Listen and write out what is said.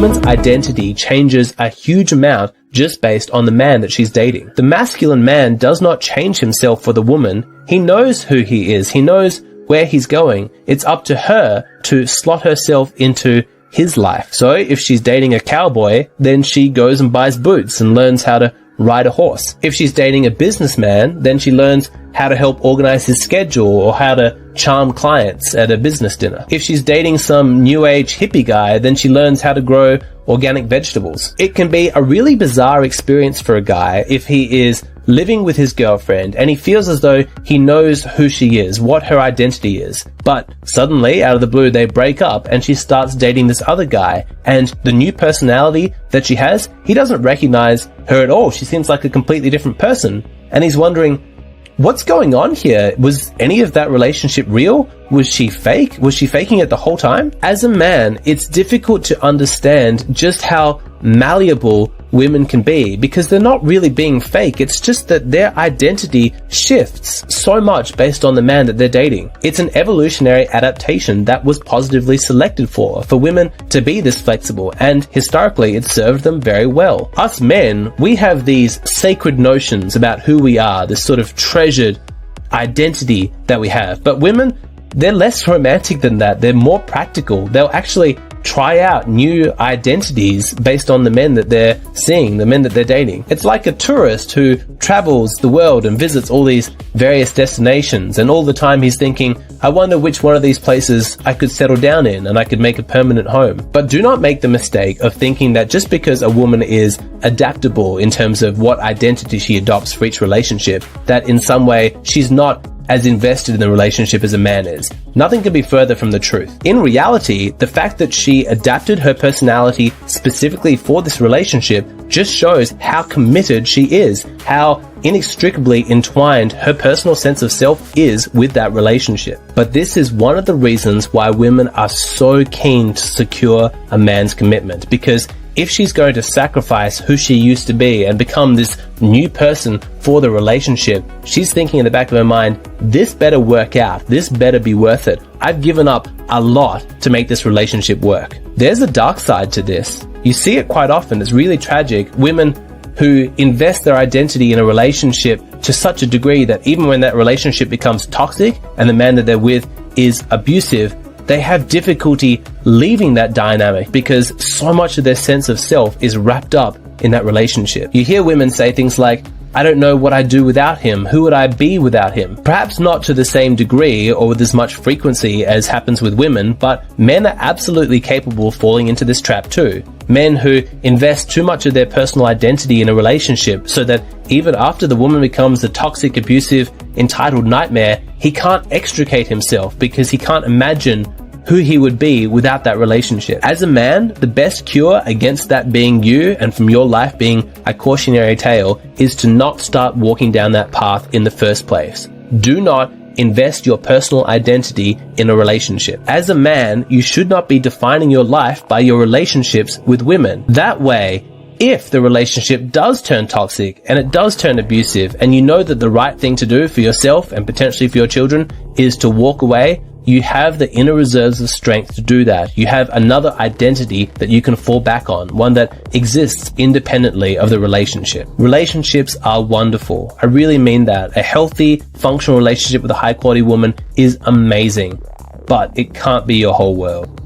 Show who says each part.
Speaker 1: woman's identity changes a huge amount just based on the man that she's dating. The masculine man does not change himself for the woman. He knows who he is. He knows where he's going. It's up to her to slot herself into his life. So if she's dating a cowboy, then she goes and buys boots and learns how to ride a horse. If she's dating a businessman, then she learns how to help organize his schedule or how to charm clients at a business dinner. If she's dating some new age hippie guy, then she learns how to grow organic vegetables. It can be a really bizarre experience for a guy if he is living with his girlfriend and he feels as though he knows who she is, what her identity is. But suddenly, out of the blue, they break up and she starts dating this other guy, and the new personality that she has, he doesn't recognize her at all. She seems like a completely different person. And he's wondering, what's going on here? Was any of that relationship real? Was she fake? Was she faking it the whole time? As a man, it's difficult to understand just how malleable women can be, because they're not really being fake. It's just that their identity shifts so much based on the man that they're dating. It's an evolutionary adaptation that was positively selected for women to be this flexible, and historically it served them very well. Us men, we have these sacred notions about who we are, this sort of treasured identity that we have. But women, they're less romantic than that. They're more practical. They'll actually try out new identities based on the men that they're seeing, the men that they're dating. It's like a tourist who travels the world and visits all these various destinations, and all the time he's thinking, I wonder which one of these places I could settle down in and I could make a permanent home. But do not make the mistake of thinking that just because a woman is adaptable in terms of what identity she adopts for each relationship, that in some way she's not as invested in the relationship as a man is. Nothing can be further from the truth. In reality, the fact that she adapted her personality specifically for this relationship just shows how committed she is, how inextricably entwined her personal sense of self is with that relationship. But this is one of the reasons why women are so keen to secure a man's commitment, because if she's going to sacrifice who she used to be and become this new person for the relationship, she's thinking in the back of her mind, this better work out. This better be worth it. I've given up a lot to make this relationship work. There's a dark side to this. You see it quite often. It's really tragic. Women who invest their identity in a relationship to such a degree that even when that relationship becomes toxic and the man that they're with is abusive, they have difficulty leaving that dynamic because so much of their sense of self is wrapped up in that relationship. You hear women say things like, I don't know what I'd do without him. Who would I be without him? Perhaps not to the same degree or with as much frequency as happens with women, but men are absolutely capable of falling into this trap too. Men who invest too much of their personal identity in a relationship so that even after the woman becomes a toxic, abusive, entitled nightmare, he can't extricate himself because he can't imagine who he would be without that relationship. As a man, the best cure against that being you and from your life being a cautionary tale is to not start walking down that path in the first place. Do not invest your personal identity in a relationship. As a man, you should not be defining your life by your relationships with women. That way, if the relationship does turn toxic and it does turn abusive, and you know that the right thing to do for yourself and potentially for your children is to walk away, you have the inner reserves of strength to do that. You have another identity that you can fall back on, one that exists independently of the relationship. Relationships are wonderful. I really mean that. A healthy, functional relationship with a high quality woman is amazing, but it can't be your whole world.